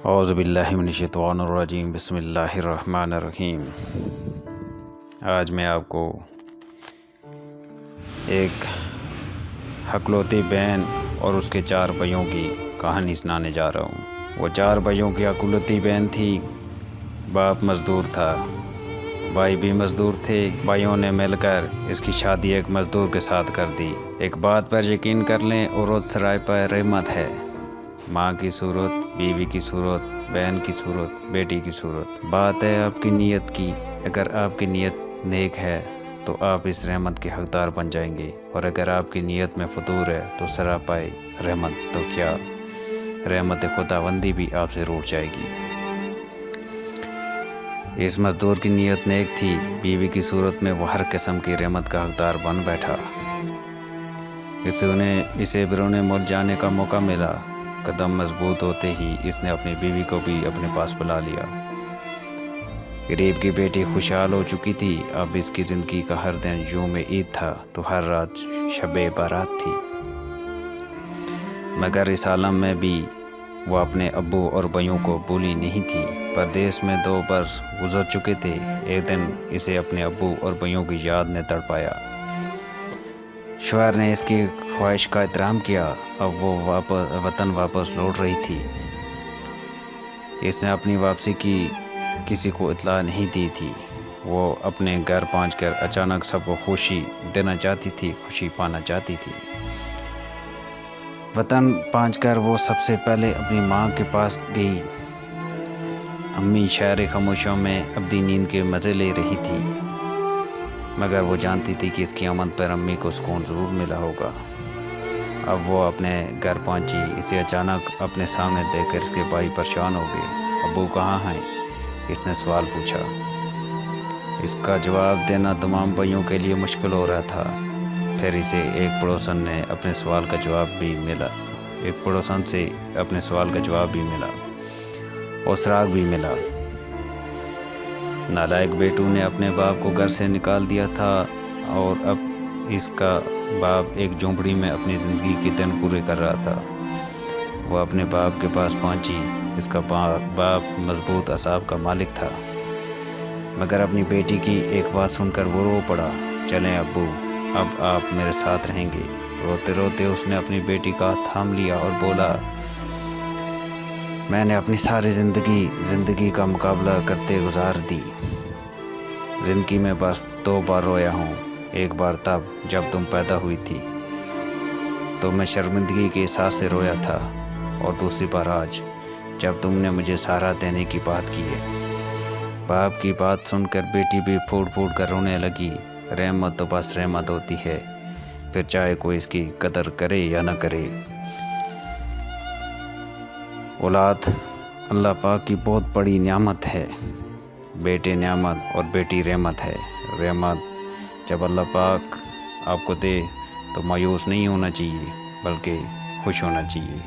اعوذ باللہ من الشیطان الرجیم، بسم اللہ الرحمن الرحیم۔ آج میں آپ کو ایک ہکلوتی بہن اور اس کے 4 بھائیوں کی کہانی سنانے جا رہا ہوں۔ وہ 4 بھائیوں کی ہکلوتی بہن تھی۔ باپ مزدور تھا، بھائی بھی مزدور تھے۔ بھائیوں نے مل کر اس کی شادی ایک مزدور کے ساتھ کر دی۔ ایک بات پر یقین کر لیں، عورت سرائے پر رحمت ہے۔ ماں کی صورت، بیوی کی صورت، بہن کی صورت، بیٹی کی صورت۔ بات ہے آپ کی نیت کی۔ اگر آپ کی نیت نیک ہے تو آپ اس رحمت کے حقدار بن جائیں گے، اور اگر آپ کی نیت میں فطور ہے تو سراپائے رحمت تو کیا رحمت خداوندی بھی آپ سے روٹ جائے گی۔ اس مزدور کی نیت نیک تھی۔ بیوی کی صورت میں وہ ہر قسم کی رحمت کا حقدار بن بیٹھا۔ اسے بیرون ملک جانے کا موقع ملا۔ قدم مضبوط ہوتے ہی اس نے اپنی بیوی کو بھی اپنے پاس بلا لیا۔ غریب کی بیٹی خوشحال ہو چکی تھی۔ اب اس کی زندگی کا ہر دن یوم عید تھا تو ہر رات شب بارات تھی۔ مگر اس عالم میں بھی وہ اپنے ابو اور بھائیوں کو بھولی نہیں تھی۔ پردیس میں 2 برس گزر چکے تھے۔ ایک دن اسے اپنے ابو اور بھائیوں کی یاد نے تڑپایا۔ شوہر نے اس کی خواہش کا احترام کیا۔ اب وہ وطن واپس لوٹ رہی تھی۔ اس نے اپنی واپسی کی کسی کو اطلاع نہیں دی تھی۔ وہ اپنے گھر پہنچ کر اچانک سب کو خوشی دینا چاہتی تھی، خوشی پانا چاہتی تھی۔ وطن پہنچ کر وہ سب سے پہلے اپنی ماں کے پاس گئی۔ امی شہر خاموشیوں میں ابدی نیند کے مزے لے رہی تھی، مگر وہ جانتی تھی کہ اس کی آمد پر امی کو سکون ضرور ملا ہوگا۔ اب وہ اپنے گھر پہنچی۔ اسے اچانک اپنے سامنے دیکھ کر اس کے بھائی پریشان ہو گئے۔ ابو کہاں ہیں؟ اس نے سوال پوچھا۔ اس کا جواب دینا تمام بھائیوں کے لیے مشکل ہو رہا تھا۔ پھر اسے ایک پڑوسن سے اپنے سوال کا جواب بھی ملا اور سراغ بھی ملا۔ نالائق بیٹو نے اپنے باپ کو گھر سے نکال دیا تھا، اور اب اس کا باپ ایک جھونپڑی میں اپنی زندگی کے دن پورے کر رہا تھا۔ وہ اپنے باپ کے پاس پہنچی۔ اس کا باپ مضبوط اعصاب کا مالک تھا، مگر اپنی بیٹی کی ایک بات سن کر وہ رو پڑا۔ چلیں ابو، اب آپ میرے ساتھ رہیں گے۔ روتے روتے اس نے اپنی بیٹی کا ہاتھ تھام لیا اور بولا، میں نے اپنی ساری زندگی کا مقابلہ کرتے گزار دی۔ زندگی میں بس 2 بار رویا ہوں۔ ایک بار تب جب تم پیدا ہوئی تھی تو میں شرمندگی کے احساس سے رویا تھا، اور دوسری بار آج جب تم نے مجھے سہارا دینے کی بات کی ہے۔ باپ کی بات سن کر بیٹی بھی پھوٹ پھوٹ کر رونے لگی۔ رحمت تو بس رحمت ہوتی ہے، پھر چاہے کوئی اس کی قدر کرے یا نہ کرے۔ اولاد اللہ پاک کی بہت بڑی نعمت ہے۔ بیٹے نعمت اور بیٹی رحمت ہے۔ رحمت جب اللہ پاک آپ کو دے تو مایوس نہیں ہونا چاہیے، بلکہ خوش ہونا چاہیے۔